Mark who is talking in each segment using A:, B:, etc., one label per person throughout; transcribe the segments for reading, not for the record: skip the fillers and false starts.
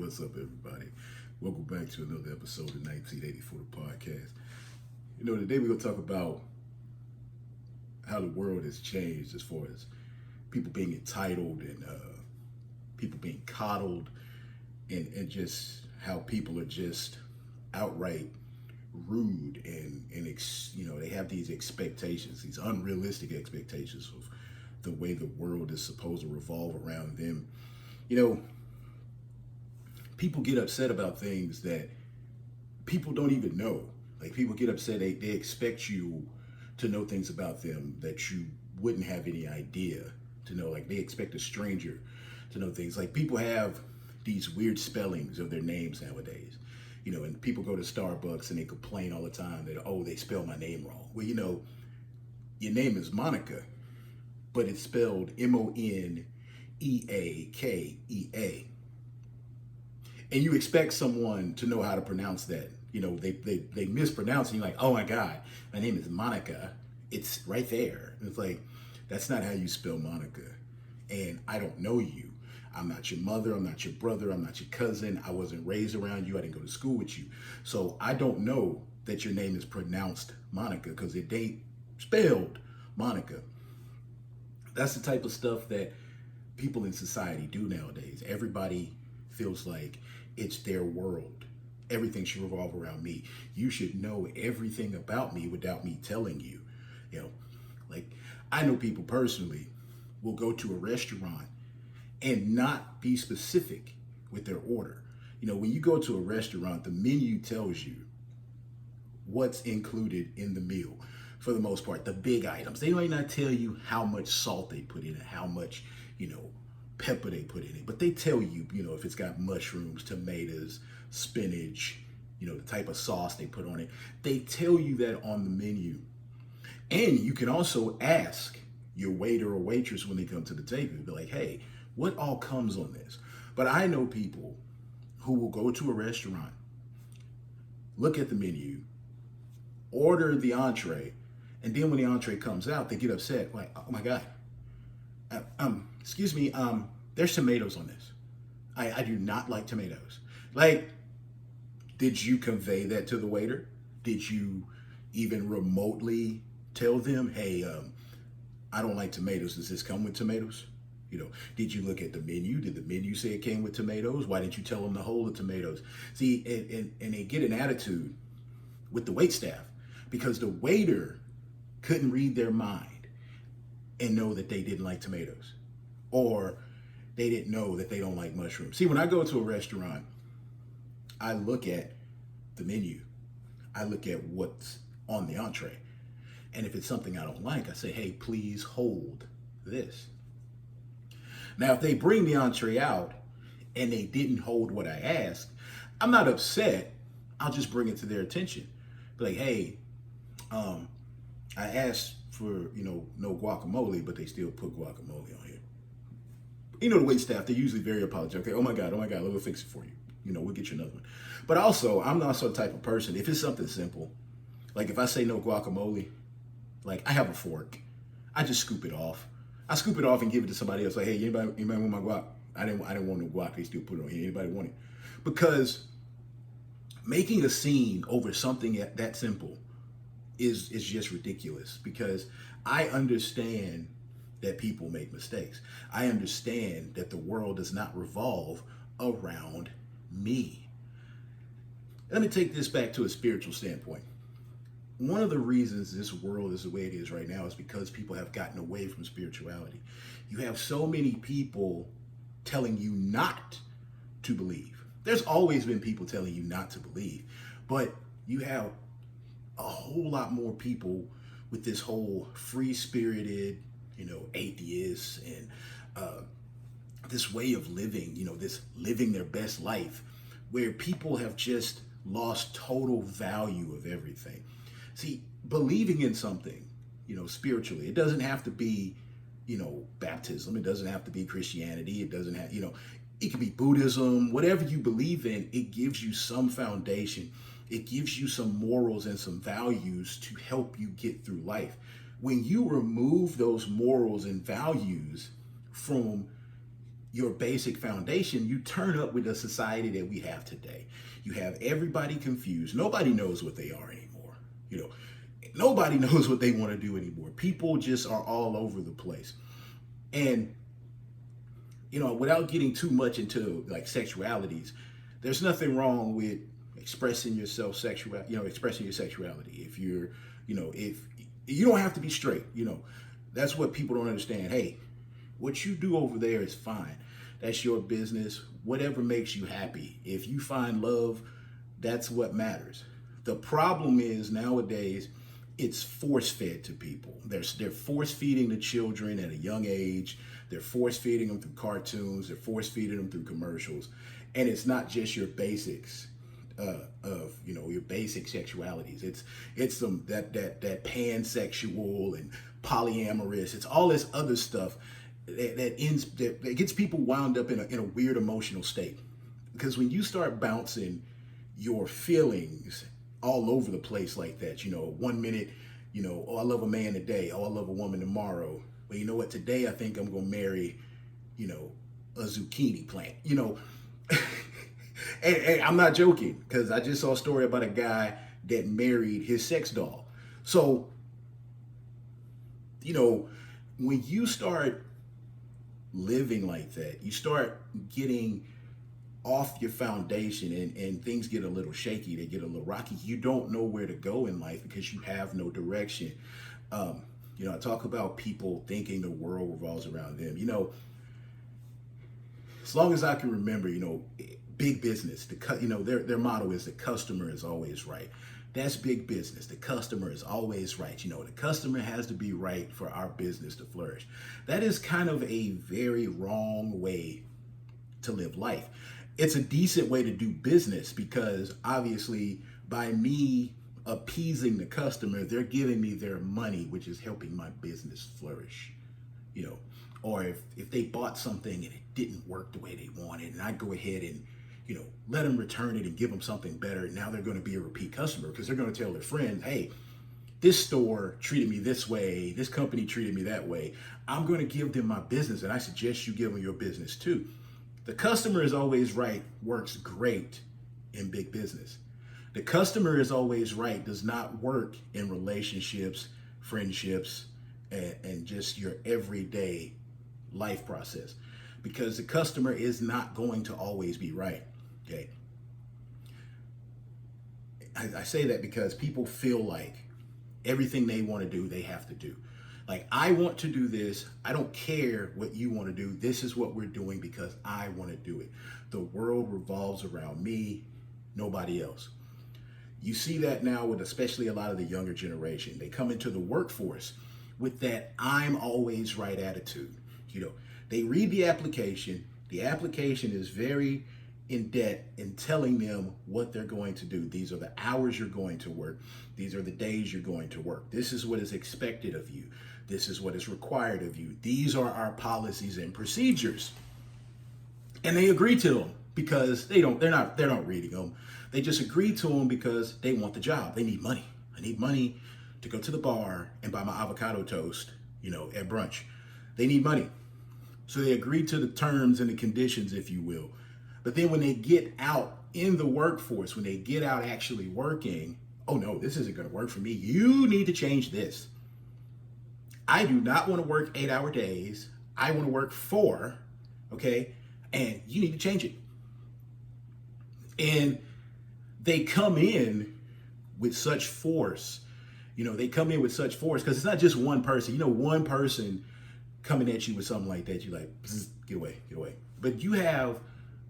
A: What's up, everybody? Welcome back to another episode of 1984 the podcast. Today we're going to talk about how the world has changed as far as people being entitled and people being coddled, and just how people are just outright rude and they have these expectations, these unrealistic expectations of the way the world is supposed to revolve around them. People get upset about things that people don't even know. Like, people get upset, they expect you to know things about them that you wouldn't have any idea to know. Like, they expect a stranger to know things. Like, people have these weird spellings of their names nowadays. And people go to Starbucks and they complain all the time that, oh, they spell my name wrong. Well, your name is Monica, but it's spelled Moneakea. And you expect someone to know how to pronounce that. They mispronounce it. You're like, oh my God, my name is Monica. It's right there. And it's like, that's not how you spell Monica. And I don't know you. I'm not your mother. I'm not your brother. I'm not your cousin. I wasn't raised around you. I didn't go to school with you. So I don't know that your name is pronounced Monica because it ain't spelled Monica. That's the type of stuff that people in society do nowadays. Everybody feels like it's their world. Everything should revolve around me. You should know everything about me without me telling you. Like, I know people personally will go to a restaurant and not be specific with their order. When you go to a restaurant, the menu tells you what's included in the meal for the most part, the big items. They might not tell you how much salt they put in it, how much, pepper they put in it, but they tell you, if it's got mushrooms, tomatoes, spinach, the type of sauce they put on it. They tell you that on the menu. And you can also ask your waiter or waitress when they come to the table, be like, hey, what all comes on this? But I know people who will go to a restaurant, look at the menu, order the entree, and then when the entree comes out, they get upset, like, oh my God, excuse me, there's tomatoes on this. I do not like tomatoes. Like, did you convey that to the waiter? Did you even remotely tell them, hey, I don't like tomatoes. Does this come with tomatoes? Did you look at the menu? Did the menu say it came with tomatoes? Why didn't you tell them to hold the tomatoes? See, and they get an attitude with the wait staff because the waiter couldn't read their mind and know that they didn't like tomatoes, or they didn't know that they don't like mushrooms. See, when I go to a restaurant, I look at the menu. I look at what's on the entree. And if it's something I don't like, I say, hey, please hold this. Now, if they bring the entree out and they didn't hold what I asked, I'm not upset. I'll just bring it to their attention. Be like, hey, I asked for, no guacamole, but they still put guacamole on here. The wait staff, they're usually very apologetic. Okay, oh my God, we'll fix it for you. We'll get you another one. But also, I'm also the type of person, if it's something simple, like if I say no guacamole, like I have a fork, I just scoop it off. I scoop it off and give it to somebody else. Like, hey, anybody want my guac? I didn't want no guac. They still put it on here. Anybody want it? Because making a scene over something that simple is just ridiculous. Because I understand that people make mistakes. I understand that the world does not revolve around me. Let me take this back to a spiritual standpoint. One of the reasons this world is the way it is right now is because people have gotten away from spirituality. You have so many people telling you not to believe. There's always been people telling you not to believe, but you have a whole lot more people with this whole free-spirited, atheists and this way of living, this living their best life, where people have just lost total value of everything. See, believing in something, spiritually, it doesn't have to be, baptism. It doesn't have to be Christianity. It doesn't have, it can be Buddhism, whatever you believe in. It gives you some foundation. It gives you some morals and some values to help you get through life. When you remove those morals and values from your basic foundation, you turn up with the society that we have today. You have everybody confused. Nobody knows what they are anymore. You know, nobody knows what they want to do anymore. People just are all over the place. And, you know, without getting too much into like sexualities, there's nothing wrong with expressing yourself expressing your sexuality. If you're, if you don't have to be straight, that's what people don't understand. Hey, what you do over there is fine. That's your business. Whatever makes you happy. If you find love, that's what matters. The problem is nowadays, it's force fed to people. They're force feeding the children at a young age. They're force feeding them through cartoons. They're force feeding them through commercials. And it's not just your basics of your basic sexualities. It's some that pansexual and polyamorous. It's all this other stuff that gets people wound up in a weird emotional state. Because when you start bouncing your feelings all over the place like that, 1 minute, oh, I love a man today, oh, I love a woman tomorrow, but you know what, today I think I'm gonna marry, a zucchini plant, and I'm not joking, because I just saw a story about a guy that married his sex doll. So, when you start living like that, you start getting off your foundation, and things get a little shaky, they get a little rocky. You don't know where to go in life because you have no direction. I talk about people thinking the world revolves around them. As long as I can remember, big business, their motto is the customer is always right. That's big business. The customer is always right. The customer has to be right for our business to flourish. That is kind of a very wrong way to live life. It's a decent way to do business because obviously by me appeasing the customer, they're giving me their money, which is helping my business flourish. Or if they bought something and it didn't work the way they wanted, and I go ahead and let them return it and give them something better. Now they're going to be a repeat customer because they're going to tell their friends, hey, this store treated me this way, this company treated me that way. I'm going to give them my business, and I suggest you give them your business too. The customer is always right works great in big business. The customer is always right does not work in relationships, friendships, and just your everyday life process, because the customer is not going to always be right. Okay. I say that because people feel like everything they want to do, they have to do. Like, I want to do this. I don't care what you want to do. This is what we're doing because I want to do it. The world revolves around me, nobody else. You see that now with especially a lot of the younger generation. They come into the workforce with that I'm always right attitude. They read the application. The application is very in debt in telling them what they're going to do. These are the hours you're going to work. These are the days you're going to work. This is what is expected of you. This is what is required of you. These are our policies and procedures. And they agree to them because they're not reading them. They just agree to them because they want the job. They need money. I need money to go to the bar and buy my avocado toast, at brunch. They need money. So they agree to the terms and the conditions, if you will. But then when they get out in the workforce, when they get out actually working, oh no, this isn't going to work for me. You need to change this. I do not want to work 8-hour days. I want to work 4, okay? And you need to change it. And they come in with such force. They come in with such force because it's not just one person. One person coming at you with something like that, you're like, get away. But you have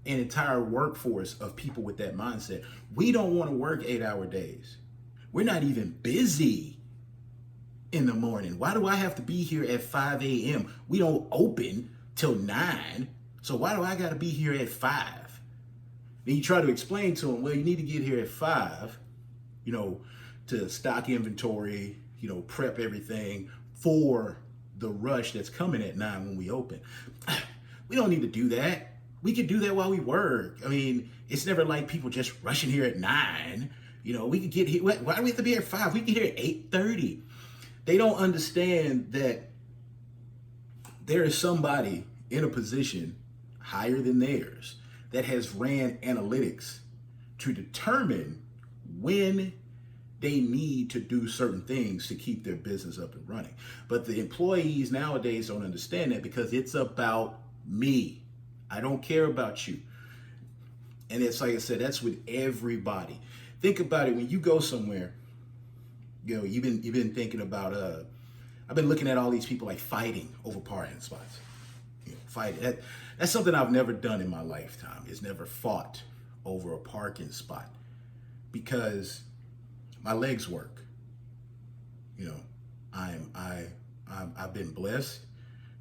A: an entire workforce of people with that mindset. We don't want to work 8-hour days. We're not even busy in the morning. Why do I have to be here at 5 a.m.? We don't open till 9. So why do I got to be here at 5? Then you try to explain to them, well, you need to get here at 5, to stock inventory, prep everything for the rush that's coming at 9 when we open. We don't need to do that. We could do that while we work. I mean, it's never like people just rushing here at 9. We could get here. Why do we have to be at 5? We can get here at 8:30. They don't understand that there is somebody in a position higher than theirs that has ran analytics to determine when they need to do certain things to keep their business up and running. But the employees nowadays don't understand that because it's about me. I don't care about you. And it's like I said, that's with everybody. Think about it when you go somewhere. You know, you've been thinking about. I've been looking at all these people like fighting over parking spots. You know, fighting. That's something I've never done in my lifetime. Is never fought over a parking spot because my legs work. You know, I've been blessed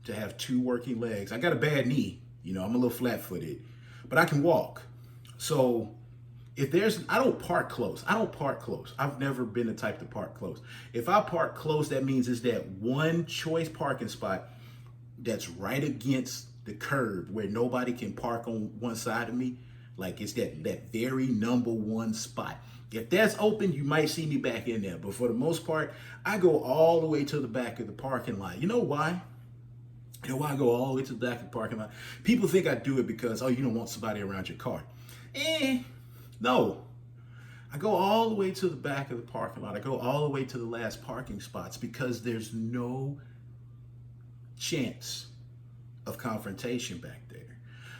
A: to have 2 working legs. I got a bad knee. You know, I'm a little flat-footed, but I can walk. So if I don't park close. I've never been the type to park close. If I park close, that means it's that one choice parking spot that's right against the curb where nobody can park on one side of me. Like it's that very number one spot. If that's open, you might see me back in there. But for the most part, I go all the way to the back of the parking lot. You know why? You know why I go all the way to the back of the parking lot? People think I do it because, oh, you don't want somebody around your car. No. I go all the way to the back of the parking lot. I go all the way to the last parking spots because there's no chance of confrontation back there.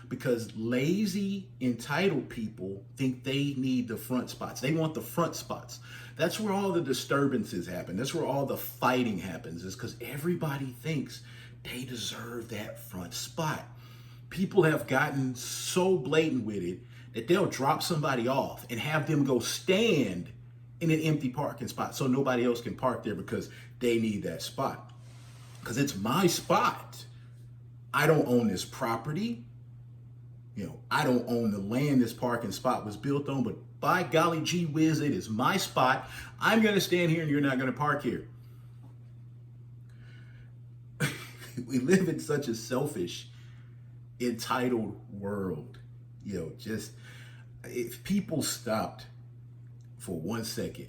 A: Because lazy, entitled people think they need the front spots. They want the front spots. That's where all the disturbances happen. That's where all the fighting happens, is because everybody thinks they deserve that front spot. People have gotten so blatant with it that they'll drop somebody off and have them go stand in an empty parking spot so nobody else can park there because they need that spot. Because it's my spot. I don't own this property. You know, I don't own the land this parking spot was built on, but by golly gee whiz, it is my spot. I'm going to stand here and you're not going to park here. We live in such a selfish, entitled world. You know, just if people stopped for 1 second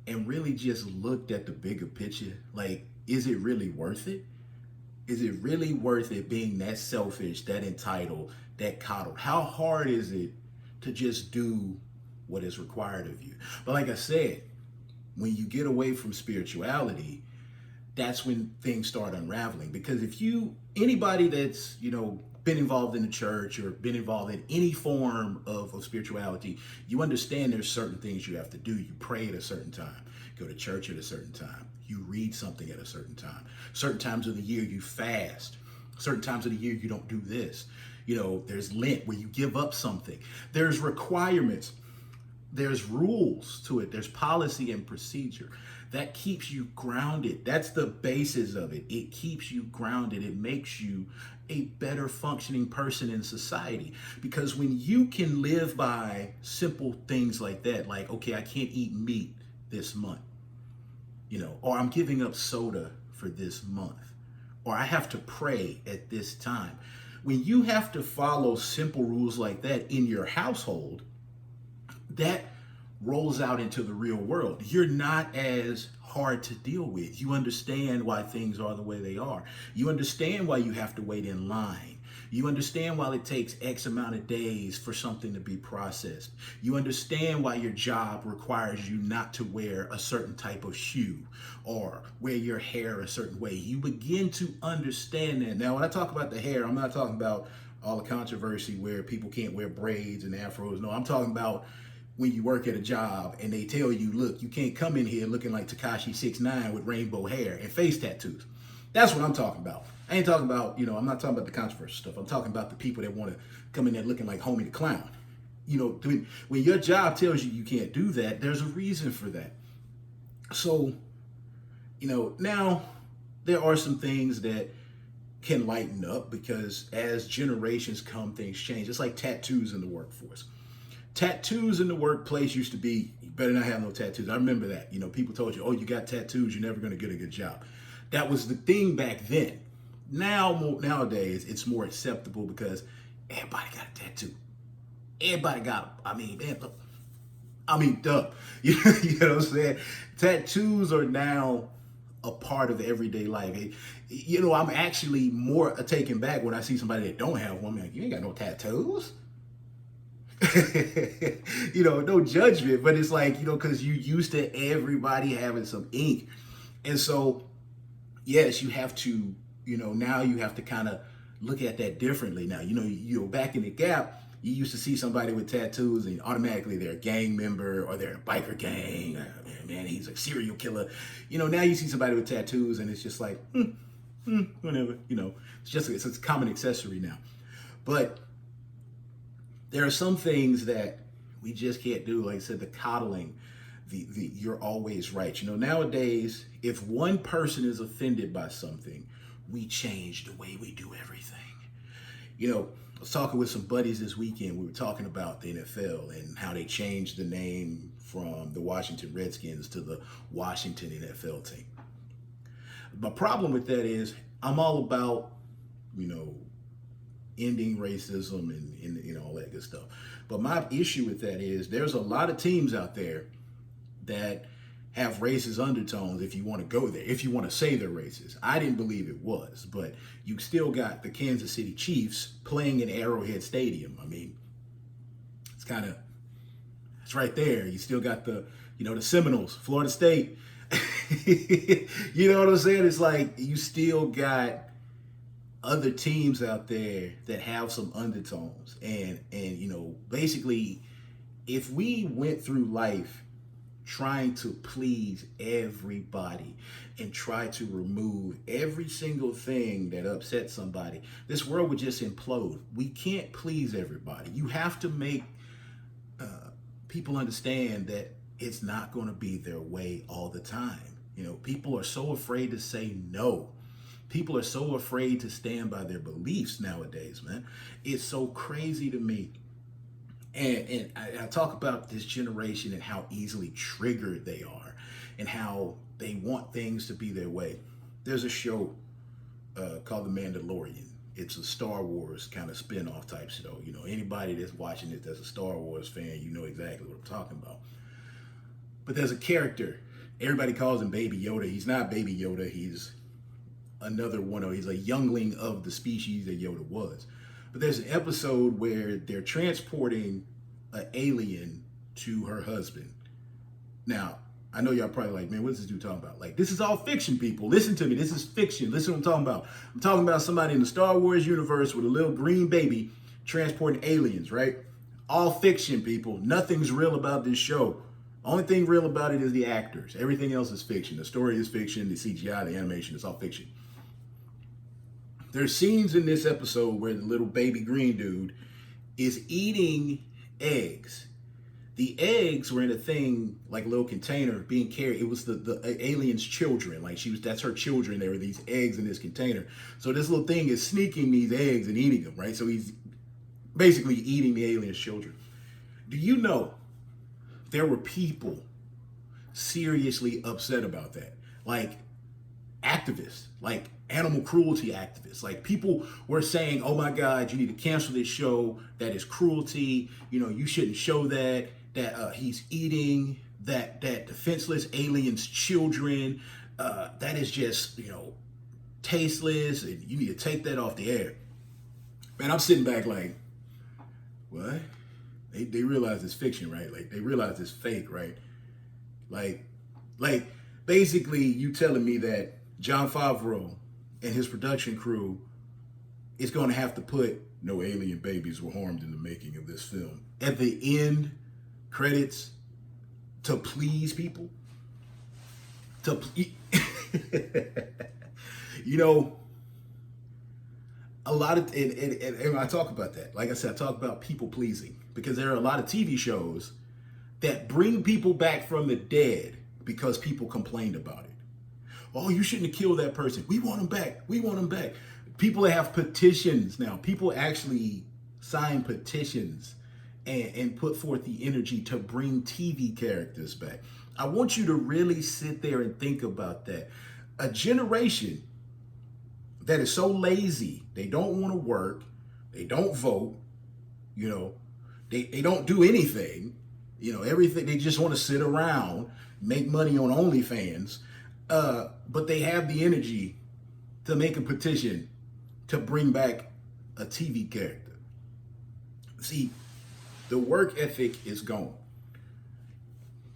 A: and really just looked at the bigger picture, like, is it really worth it? Is it really worth it being that selfish, that entitled, that coddled? How hard is it to just do what is required of you? But like I said, when you get away from spirituality, that's when things start unraveling. Because if anybody that's, you know, been involved in the church or been involved in any form of spirituality, you understand there's certain things you have to do. You pray at a certain time, go to church at a certain time, you read something at a certain time. Certain times of the year you fast. Certain times of the year you don't do this. You know, there's Lent where you give up something. There's requirements. There's rules to it. There's policy and procedure. That keeps you grounded. That's the basis of it. It keeps you grounded. It makes you a better functioning person in society. Because when you can live by simple things like that, like, okay, I can't eat meat this month, you know, or I'm giving up soda for this month, or I have to pray at this time. When you have to follow simple rules like that in your household, that rolls out into the real world. You're not as hard to deal with. You understand why things are the way they are. You understand why you have to wait in line. You understand why it takes X amount of days for something to be processed. You understand why your job requires you not to wear a certain type of shoe or wear your hair a certain way. You begin to understand that. Now, when I talk about the hair, I'm not talking about all the controversy where people can't wear braids and afros. No, I'm talking about when you work at a job and they tell you, look, you can't come in here looking like Tekashi 6ix9ine with rainbow hair and face tattoos. That's what I'm talking about. I ain't talking about, you know, I'm not talking about the controversial stuff. I'm talking about the people that want to come in there looking like Homie the Clown. You know, when your job tells you you can't do that, there's a reason for that. So, you know, now there are some things that can lighten up because as generations come, things change. It's like tattoos in the workforce. Tattoos in the workplace used to be, you better not have no tattoos. I remember that. You know, people told you, oh, you got tattoos, you're never going to get a good job. That was the thing back then. Nowadays, it's more acceptable because everybody got a tattoo. Everybody got them. I mean, man, look. I mean, duh. You know what I'm saying? Tattoos are now a part of everyday life. I'm actually more taken back when I see somebody that don't have one. I'm like, you ain't got no tattoos. No judgment, but it's like, because you used to everybody having some ink. And so, yes, you have to, now you have to kind of look at that differently now. Back in the Gap, you used to see somebody with tattoos and automatically they're a gang member or they're a biker gang. Man, he's a serial killer. Now you see somebody with tattoos and it's just like, whatever, it's a common accessory now. But there are some things that we just can't do. Like I said, the coddling, the you're always right. Nowadays, if one person is offended by something, we change the way we do everything. I was talking with some buddies this weekend. We were talking about the NFL and how they changed the name from the Washington Redskins to the Washington NFL team. My problem with that is I'm all about, ending racism and all that good stuff. But my issue with that is there's a lot of teams out there that have racist undertones if you want to go there, if you want to say they're racist. I didn't believe it was, but you still got the Kansas City Chiefs playing in Arrowhead Stadium. I mean, it's right there. You still got the Seminoles, Florida State. You know what I'm saying? It's like you still got other teams out there that have some undertones. And basically, if we went through life trying to please everybody and try to remove every single thing that upsets somebody, this world would just implode. We can't please everybody. You have to make people understand that it's not going to be their way all the time. People are so afraid to say no. People are so afraid to stand by their beliefs nowadays, man. It's so crazy to me. And I talk about this generation and how easily triggered they are and how they want things to be their way. There's a show called The Mandalorian. It's a Star Wars kind of spin-off type show. Anybody that's watching it that's a Star Wars fan, you know exactly what I'm talking about. But there's a character. Everybody calls him Baby Yoda. He's not Baby Yoda. He's another one. He's a youngling of the species that Yoda was. But there's an episode where they're transporting an alien to her husband. Now, I know y'all probably like, man, what is this dude talking about? Like, this is all fiction, people. Listen to me. This is fiction. Listen to what I'm talking about. I'm talking about somebody in the Star Wars universe with a little green baby transporting aliens, right? All fiction, people. Nothing's real about this show. Only thing real about it is the actors. Everything else is fiction. The story is fiction. The CGI, the animation, it's all fiction. There's scenes in this episode where the little baby green dude is eating eggs. The eggs were in a thing, like a little container being carried. It was the alien's children. Like that's her children. There were these eggs in this container. So this little thing is sneaking these eggs and eating them, right? So he's basically eating the alien's children. Do you know there were people seriously upset about that? Like activists, like animal cruelty activists. Like people were saying, oh my God, you need to cancel this show. That is cruelty. You shouldn't show that he's eating that defenseless alien's children. That is just, tasteless, and you need to take that off the air. Man, I'm sitting back like, what? They realize it's fiction, right? Like they realize it's fake, right? Like basically you telling me that Jon Favreau and his production crew is going to have to put no alien babies were harmed in the making of this film at the end credits to please people. A lot of, and I talk about that. Like I said, I talk about people pleasing because there are a lot of TV shows that bring people back from the dead because people complained about it. Oh, you shouldn't have killed that person. We want them back. We want them back. People that have petitions now. People actually sign petitions and put forth the energy to bring TV characters back. I want you to really sit there and think about that. A generation that is so lazy, they don't want to work, they don't vote, they don't do anything, everything, they just want to sit around, make money on OnlyFans. but they have the energy to make a petition to bring back a TV character. See, the work ethic is gone.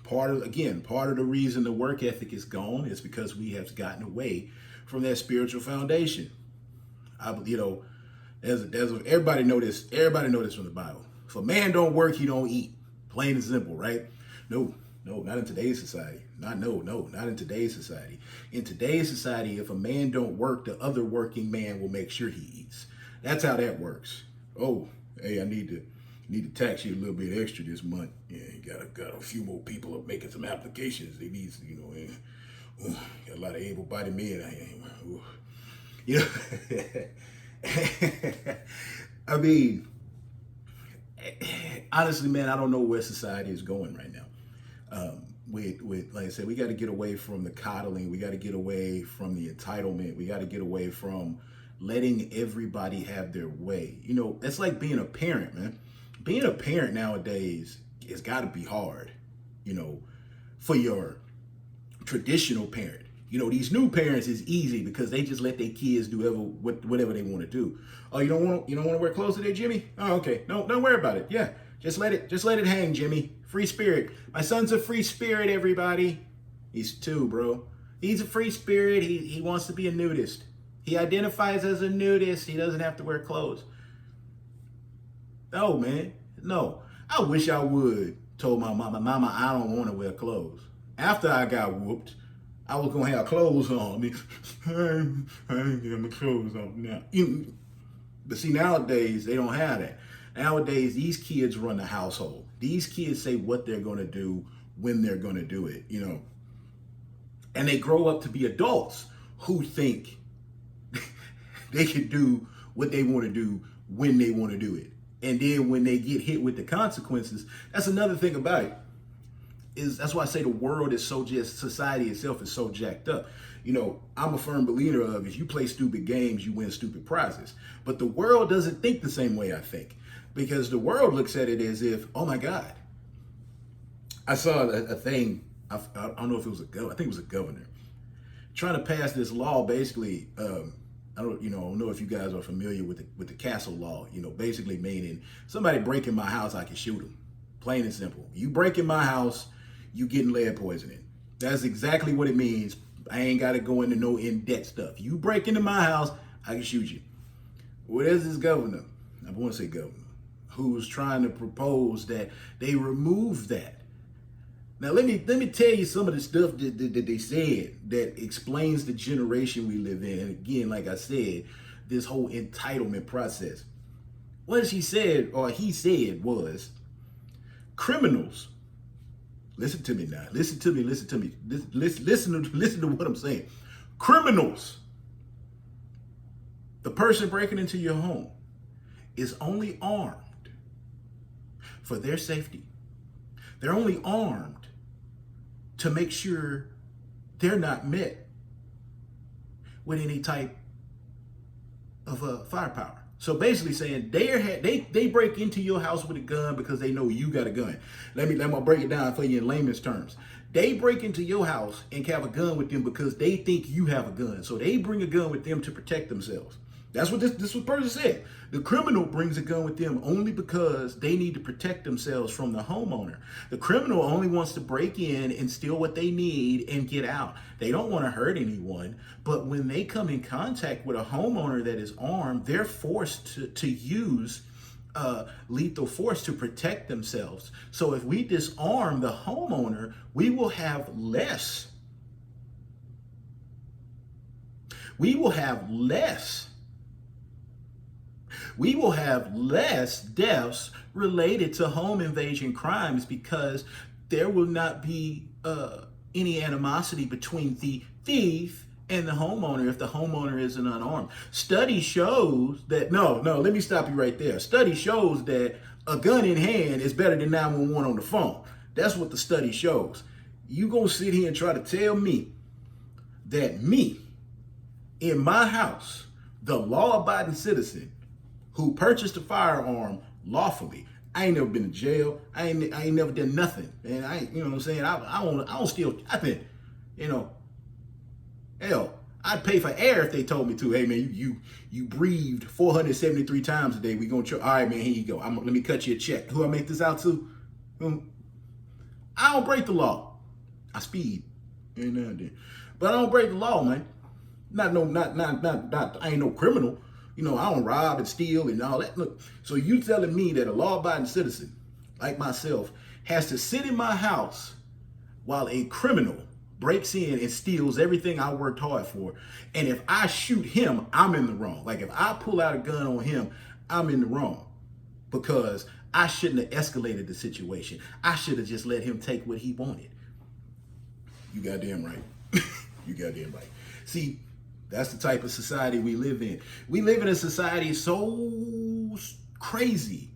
A: Part of the reason the work ethic is gone is because we have gotten away from that spiritual foundation. Everybody know this. Everybody know this from the Bible. If a man don't work, he don't eat. Plain and simple, right? No, not in today's society. Not in today's society. In today's society, if a man don't work, the other working man will make sure he eats. That's how that works. Oh, hey, I need to tax you a little bit extra this month. Yeah, you got a few more people are making some applications. They need, got a lot of able-bodied men. I mean, honestly, man, I don't know where society is going right now. With like I said, we got to get away from the coddling. We got to get away from the entitlement. We got to get away from letting everybody have their way. It's like being a parent, man. Being a parent nowadays has got to be hard, for your traditional parent. These new parents is easy because they just let their kids do whatever they want to do. Oh, you don't want to wear clothes today, Jimmy? Oh, okay. No, don't worry about it. Yeah, just let it hang, Jimmy. Free spirit. My son's a free spirit, everybody. He's 2, bro. He's a free spirit. He wants to be a nudist. He identifies as a nudist. He doesn't have to wear clothes. No, man. No. I wish I would told my mama, I don't want to wear clothes. After I got whooped, I was going to have clothes on. I ain't got my clothes on now. But see, nowadays, they don't have that. Nowadays, these kids run the household. These kids say what they're going to do when they're going to do it, And they grow up to be adults who think they can do what they want to do when they want to do it. And then when they get hit with the consequences, that's another thing about it. That's why I say the world is society itself is so jacked up. I'm a firm believer of if you play stupid games, you win stupid prizes. But the world doesn't think the same way I think. Because the world looks at it as if, oh my God. I saw a thing, I don't know if it was I think it was a governor, trying to pass this law basically, I don't know if you guys are familiar with the castle law, basically meaning somebody breaking my house, I can shoot them. Plain and simple. You break in my house, you getting lead poisoning. That's exactly what it means. I ain't got to go into no in-depth stuff. You break into my house, I can shoot you. Well, there's this governor, I want to say governor, who's trying to propose that they remove that. Now, let me tell you some of the stuff that they said that explains the generation we live in. And again, like I said, this whole entitlement process. What he said was, criminals, listen to me now, listen to me. Listen to what I'm saying. Criminals, the person breaking into your home, is only armed for their safety. They're only armed to make sure they're not met with any type of firepower. So basically saying they break into your house with a gun because they know you got a gun. Let me break it down for you in layman's terms. They break into your house and have a gun with them because they think you have a gun. So they bring a gun with them to protect themselves. That's what this person said. The criminal brings a gun with them only because they need to protect themselves from the homeowner. The criminal only wants to break in and steal what they need and get out. They don't want to hurt anyone. But when they come in contact with a homeowner that is armed, they're forced to use lethal force to protect themselves. So if we disarm the homeowner, we will have less. We will have less deaths related to home invasion crimes because there will not be any animosity between the thief and the homeowner if the homeowner isn't unarmed. Study shows that, no, let me stop you right there. Study shows that a gun in hand is better than 911 on the phone. That's what the study shows. You gonna sit here and try to tell me that me, in my house, the law-abiding citizen who purchased a firearm lawfully, I ain't never been to jail. I ain't never done nothing. And I ain't, you know what I'm saying? I don't steal nothing. Hell, I'd pay for air if they told me to. Hey man, you breathed 473 times a day. We gonna all right, man. Here you go. Let me cut you a check. Who I make this out to? I don't break the law. I speed, and then, but I don't break the law, man. Not. I ain't no criminal. You know, I don't rob and steal and all that. Look, so you telling me that a law-abiding citizen like myself has to sit in my house while a criminal breaks in and steals everything I worked hard for. And if I shoot him, I'm in the wrong. Like if I pull out a gun on him, I'm in the wrong because I shouldn't have escalated the situation. I should have just let him take what he wanted. You goddamn right. You goddamn right. See, that's the type of society we live in. We live in a society so crazy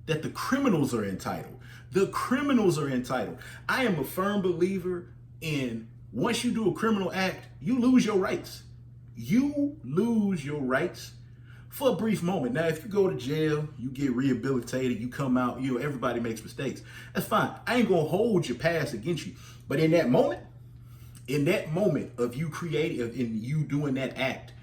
A: that the criminals are entitled. The criminals are entitled. I am a firm believer in once you do a criminal act, you lose your rights. You lose your rights for a brief moment. Now, if you go to jail, you get rehabilitated, you come out, you know, everybody makes mistakes. That's fine. I ain't gonna hold your past against you. But in that moment of you creating, in you doing that act,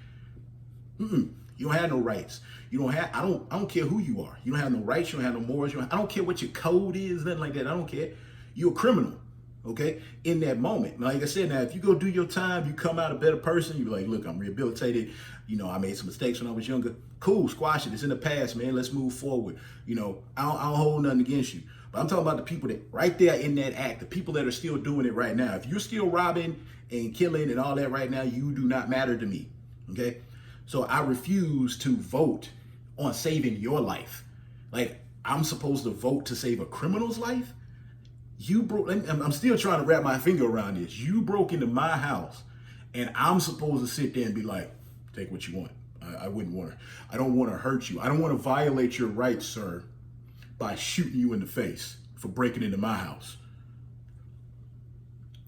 A: you don't have no rights. You don't have. I don't care who you are. You don't have no rights. You don't have no morals. I don't care what your code is. Nothing like that. I don't care. You're a criminal. Okay. In that moment, like I said, now if you go do your time, you come out a better person. You're like, look, I'm rehabilitated. You know, I made some mistakes when I was younger. Cool, squash it. It's in the past, man. Let's move forward. You know, I don't hold nothing against you. But I'm talking about the people that right there in that act, the people that are still doing it right now. If you're still robbing and killing and all that right now, you do not matter to me. Okay. So I refuse to vote on saving your life. Like I'm supposed to vote to save a criminal's life? You broke, I'm still trying to wrap my finger around this. You broke into my house and I'm supposed to sit there and be like, take what you want. I wouldn't want to, I don't want to hurt you. I don't want to violate your rights, sir, by shooting you in the face for breaking into my house.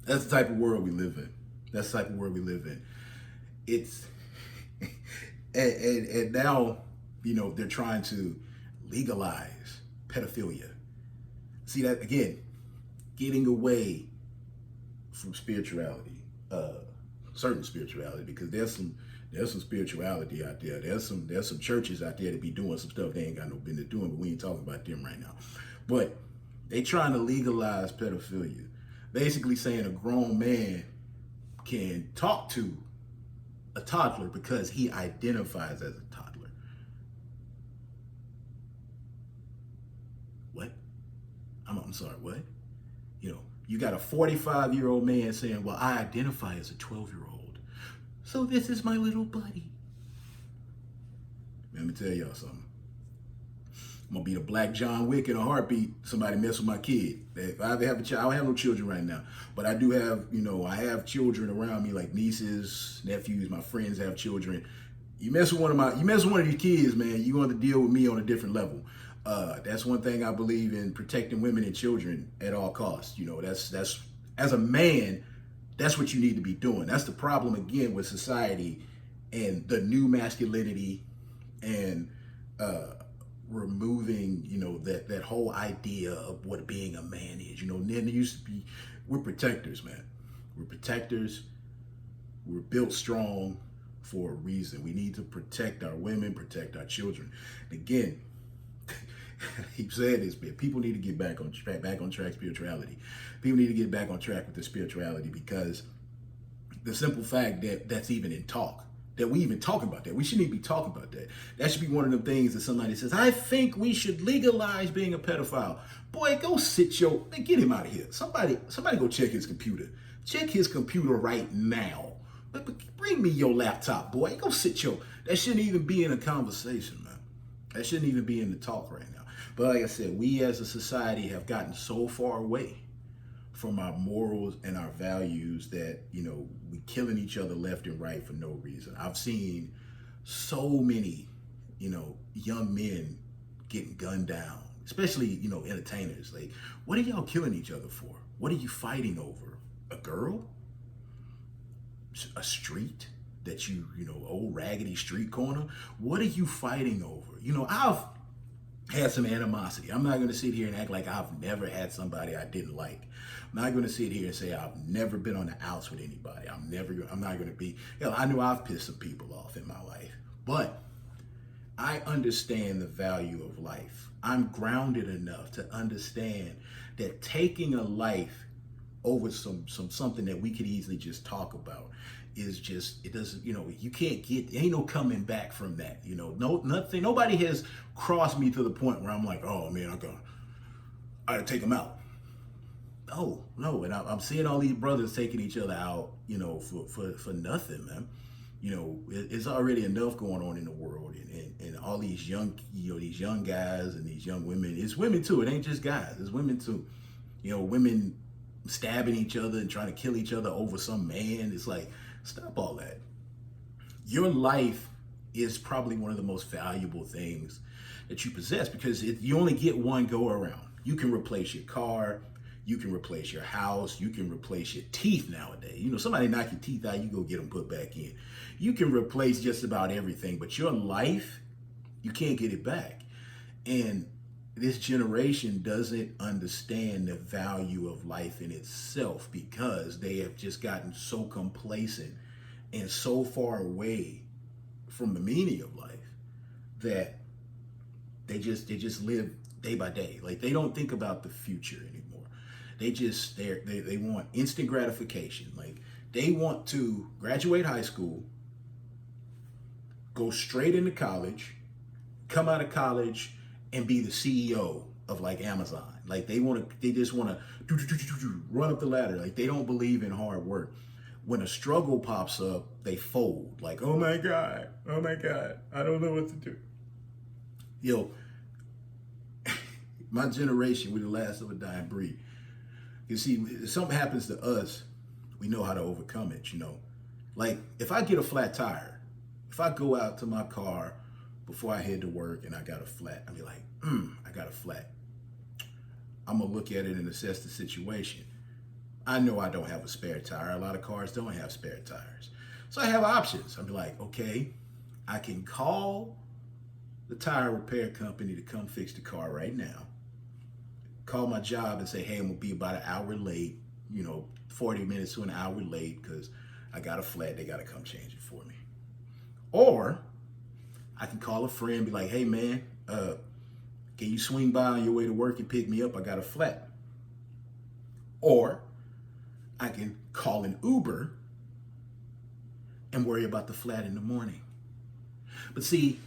A: That's the type of world we live in. That's the type of world we live in. It's, and now, you know, they're trying to legalize pedophilia. See that again, getting away from spirituality, certain spirituality, because there's some spirituality out there. There's some churches out there that be doing some stuff they ain't got no business doing, but we ain't talking about them right now. But they trying to legalize pedophilia, basically saying a grown man can talk to a toddler because he identifies as a toddler. What? I'm sorry, what? You know, you got a 45-year-old man saying, well, I identify as a 12-year-old. So this is my little buddy. Let me tell y'all something. I'm gonna be the Black John Wick in a heartbeat. Somebody mess with my kid. If I ever have a child, I don't have no children right now, but I do have, you know, I have children around me, like nieces, nephews. My friends have children. You mess with one of your kids, man, you're going to deal with me on a different level. That's one thing I believe in, protecting women and children at all costs. You know, that's as a man, that's what you need to be doing. That's the problem again with society and the new masculinity and removing, you know, that whole idea of what being a man is. You know, then there used to be, we're protectors, man. We're protectors. We're built strong for a reason. We need to protect our women, protect our children. Again, I keep saying this, man. People need to get back on track spirituality. People need to get back on track with the spirituality, because the simple fact that that's even in talk, that we even talk about that. We shouldn't even be talking about that. That should be one of the things that somebody says, I think we should legalize being a pedophile. Boy, go get him out of here. Somebody go check his computer. Check his computer right now. Bring me your laptop, boy. Go that shouldn't even be in a conversation, man. That shouldn't even be in the talk right now. But like I said, we as a society have gotten so far away from our morals and our values that, you know, we killing each other left and right for no reason. I've seen so many, you know, young men getting gunned down, especially, you know, entertainers. Like, what are y'all killing each other for? What are you fighting over? A girl? A street old raggedy street corner? What are you fighting over? You know, had some animosity. I'm not going to sit here and act like I've never had somebody I didn't like. I'm not going to sit here and say I've never been on the outs with anybody. I'm not going to be, hell, I know I've pissed some people off in my life, but I understand the value of life. I'm grounded enough to understand that taking a life over something that we could easily just talk about is just, it doesn't, you can't get, ain't no coming back from that. Nothing, nobody has crossed me to the point where I'm like, oh man, I gotta take them out. No, and I'm seeing all these brothers taking each other out, for nothing, man. It's already enough going on in the world, and all these these young guys and these young women. It's women too. It ain't just guys. It's women too. Women stabbing each other and trying to kill each other over some man. It's like, stop all that. Your life is probably one of the most valuable things that you possess, because you only get one go around. You can replace your car. You can replace your house. You can replace your teeth nowadays. Somebody knock your teeth out, you go get them put back in. You can replace just about everything, but your life, you can't get it back. And this generation doesn't understand the value of life in itself, because they have just gotten so complacent and so far away from the meaning of life that they just live day by day. Like, they don't think about the future anymore. They want instant gratification. Like, they want to graduate high school, go straight into college, come out of college, and be the CEO of like Amazon. Like, they just want to run up the ladder. Like, they don't believe in hard work. When a struggle pops up, they fold. Like, oh my God, I don't know what to do. My generation, we're the last of a dying breed. You see, if something happens to us, we know how to overcome it, Like, if I get a flat tire, if I go out to my car before I head to work and I got a flat, I'll be like, I got a flat. I'm going to look at it and assess the situation. I know I don't have a spare tire. A lot of cars don't have spare tires. So I have options. I'll be like, okay, I can call the tire repair company to come fix the car right now. Call my job and say, hey, I'm going to be about an hour late, 40 minutes to an hour late because I got a flat. They got to come change it for me. Or I can call a friend and be like, hey, man, can you swing by on your way to work and pick me up? I got a flat. Or I can call an Uber and worry about the flat in the morning. But see,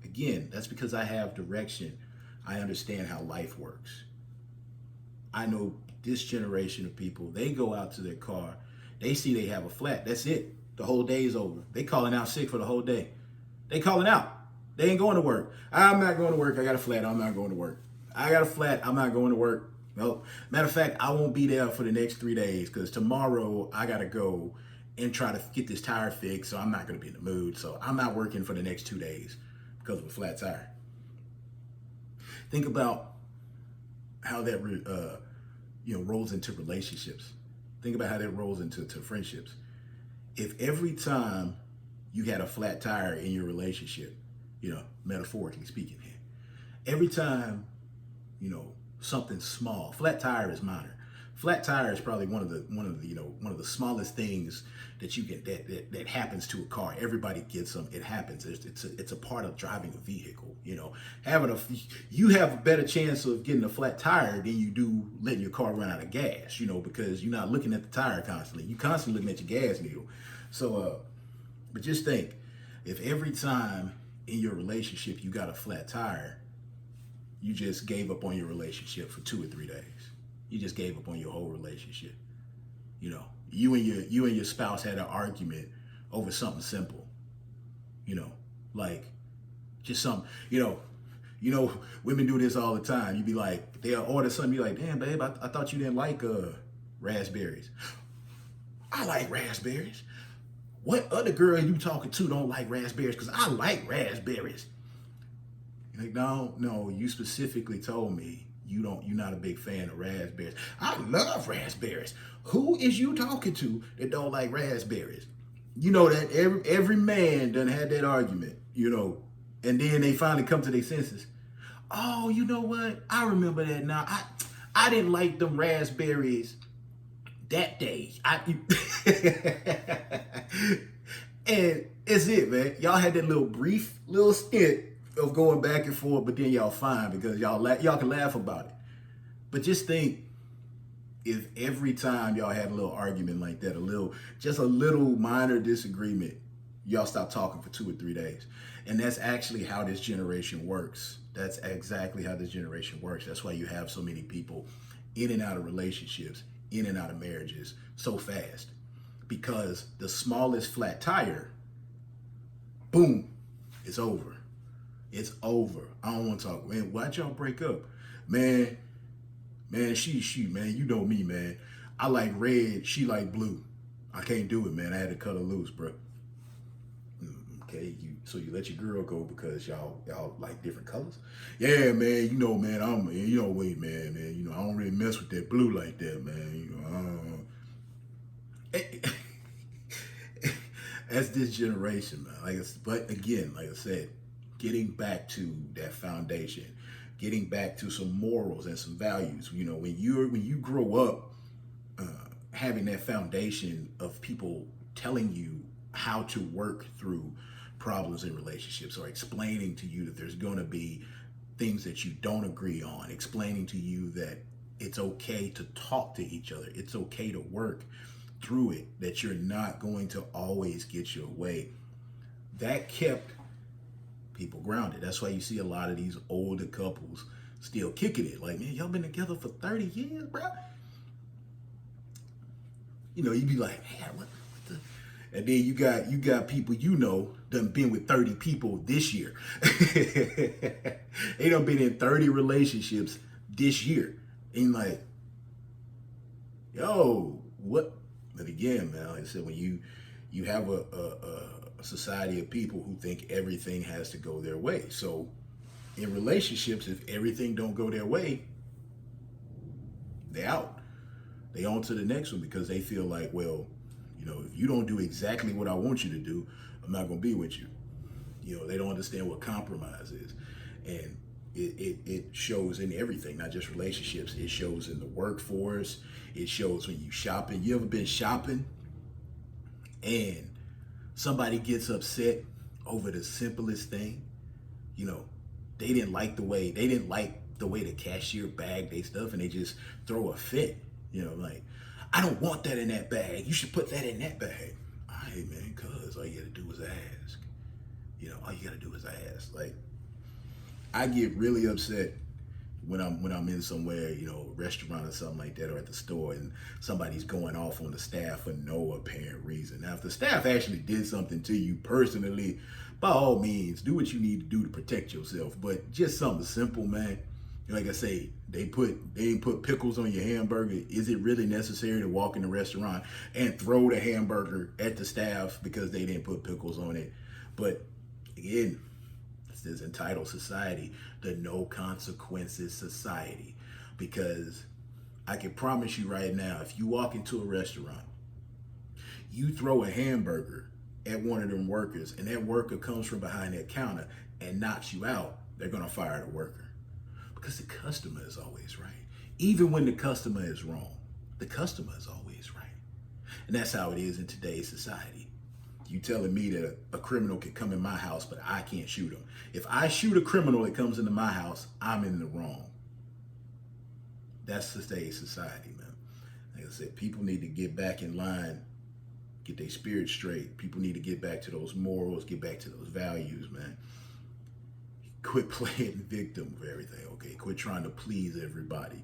A: again, that's because I have direction. I understand how life works. I know this generation of people, they go out to their car, they see they have a flat. That's it. The whole day is over. They calling out sick for the whole day. They calling out. They ain't going to work. I'm not going to work. I got a flat. I'm not going to work. I got a flat. I'm not going to work. Nope. Matter of fact, I won't be there for the next 3 days because tomorrow I got to go and try to get this tire fixed. So I'm not going to be in the mood. So I'm not working for the next 2 days because of a flat tire. Think about how that rolls into relationships. Think about how that rolls into friendships. If every time you had a flat tire in your relationship, metaphorically speaking here, every time, something small, flat tire is minor. Flat tire is probably one of the smallest things that you get that happens to a car. Everybody gets them. It happens. It's a part of driving a vehicle. You have a better chance of getting a flat tire than you do letting your car run out of gas. Because you're not looking at the tire constantly. You constantly looking at your gas needle. So, but just think, if every time in your relationship you got a flat tire, you just gave up on your relationship for 2 or 3 days. You just gave up on your whole relationship. You and your spouse had an argument over something simple. Like just some, women do this all the time. You be like, they'll order something, you be like, damn, babe, I thought you didn't like raspberries. I like raspberries. What other girl you talking to don't like raspberries? Because I like raspberries. You're like, no, you specifically told me you're not a big fan of raspberries. I love raspberries. Who is you talking to that don't like raspberries? That every man done had that argument, and then they finally come to their senses. Oh, you know what? I remember that now. I didn't like them raspberries that day. And it's it, man. Y'all had that little brief little stint of going back and forth, but then y'all fine because y'all can laugh about it. But just think, if every time y'all had a little argument like that, just a little minor disagreement, y'all stop talking for 2 or 3 days. And that's actually how this generation works. That's exactly how this generation works. That's why you have so many people in and out of relationships, in and out of marriages so fast. Because the smallest flat tire, boom, it's over. It's over. I don't want to talk. Man, why'd y'all break up? Man, man, you know me, man. I like red, she like blue. I can't do it, man. I had to cut her loose, bro. Okay, so you let your girl go because y'all like different colors? Yeah, man. You know, man. Wait, man. You know, I don't really mess with that blue like that, man. That's this generation, man. But again, like I said, getting back to that foundation, getting back to some morals and some values. You know, when you grow up having that foundation of people telling you how to work through problems in relationships, or explaining to you that there's going to be things that you don't agree on, explaining to you that it's okay to talk to each other, it's okay to work through it, that you're not going to always get your way. That kept people grounded. That's why you see a lot of these older couples still kicking it. Like, man, y'all been together for 30 years, bro. You know, you be like, man, what the? And then you got people done been with 30 people this year. They done been in 30 relationships this year. And like, yo, what? But again, man, like I said, when you have a society of people who think everything has to go their way. So in relationships, if everything don't go their way, they out. They on to the next one because they feel like, well, you know, if you don't do exactly what I want you to do, I'm not going to be with you. You know, they don't understand what compromise is. And it shows in everything, not just relationships. It shows in the workforce. It shows when you shopping. You ever been shopping and somebody gets upset over the simplest thing? You know, they didn't like the way the cashier bagged their stuff, and they just throw a fit. You know, like, I don't want that in that bag. You should put that in that bag. All right, man, cuz all you gotta do is ask. You know, all you gotta do is ask. Like, I get really upset when I'm in somewhere, you know, a restaurant or something like that, or at the store, and somebody's going off on the staff for no apparent reason. Now, if the staff actually did something to you personally, by all means, do what you need to do to protect yourself. But just something simple, man. Like I say, they didn't put pickles on your hamburger. Is it really necessary to walk in the restaurant and throw the hamburger at the staff because they didn't put pickles on it? But again, it's this entitled society, the no consequences society. Because I can promise you right now, if you walk into a restaurant, you throw a hamburger at one of them workers, and that worker comes from behind that counter and knocks you out, they're gonna fire the worker. Because the customer is always right. Even when the customer is wrong, the customer is always right. And that's how it is in today's society. You telling me that a criminal can come in my house, but I can't shoot him. If I shoot a criminal that comes into my house, I'm in the wrong. That's today's society, man. Like I said, people need to get back in line, get their spirit straight. People need to get back to those morals, get back to those values, man. Quit playing victim for everything, okay? Quit trying to please everybody.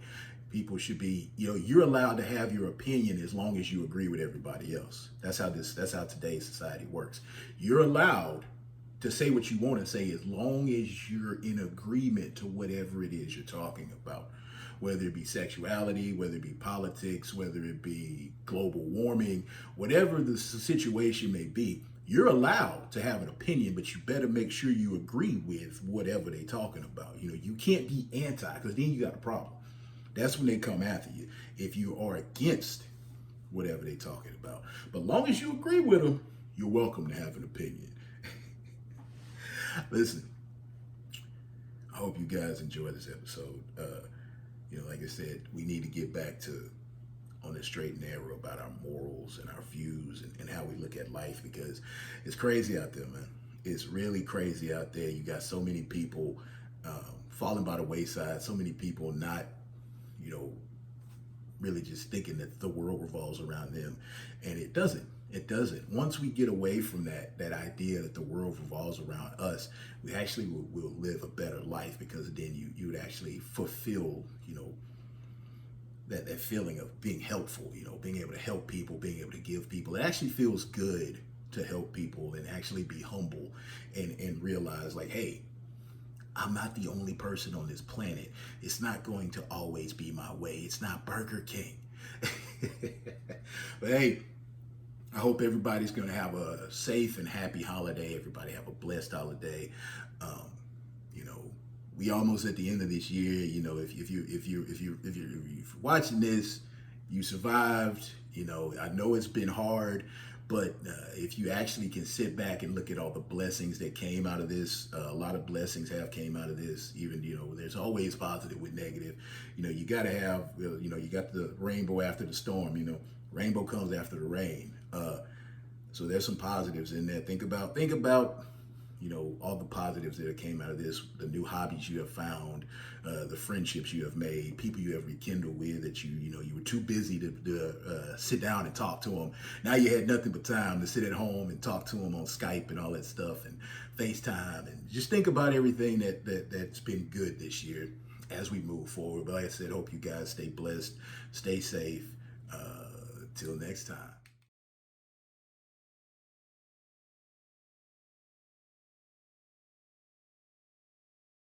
A: People should be, you know, you're allowed to have your opinion as long as you agree with everybody else. That's how today's society works. You're allowed to say what you want to say as long as you're in agreement to whatever it is you're talking about. Whether it be sexuality, whether it be politics, whether it be global warming, whatever the situation may be, you're allowed to have an opinion, but you better make sure you agree with whatever they're talking about. You know, you can't be anti, because then you got a problem. That's when they come after you. If you are against whatever they're talking about. But long as you agree with them, you're welcome to have an opinion. Listen, I hope you guys enjoy this episode. Like I said, we need to get back to on the straight and narrow about our morals and our views and how we look at life, because it's crazy out there, man. It's really crazy out there. You got so many people falling by the wayside, so many people not, you know, really just thinking that the world revolves around them, and it doesn't. It doesn't. Once we get away from that idea that the world revolves around us, we actually will live a better life, because then you would actually fulfill, that feeling of being helpful, being able to help people, being able to give people. It actually feels good to help people and actually be humble and realize, like, hey, I'm not the only person on this planet. It's not going to always be my way. It's not Burger King. But hey, I hope everybody's going to have a safe and happy holiday. Everybody have a blessed holiday. We almost at the end of this year. If you're watching this, you survived. I know it's been hard, but if you actually can sit back and look at all the blessings that came out of this, a lot of blessings have came out of this. Even there's always positive with negative. You got to have. You got the rainbow after the storm. Rainbow comes after the rain. So there's some positives in there. Think about all the positives that came out of this, the new hobbies you have found, the friendships you have made, people you have rekindled with that you were too busy to sit down and talk to them. Now you had nothing but time to sit at home and talk to them on Skype and all that stuff and FaceTime, and just think about everything that's been good this year as we move forward. But like I said, hope you guys stay blessed, stay safe. Till next time.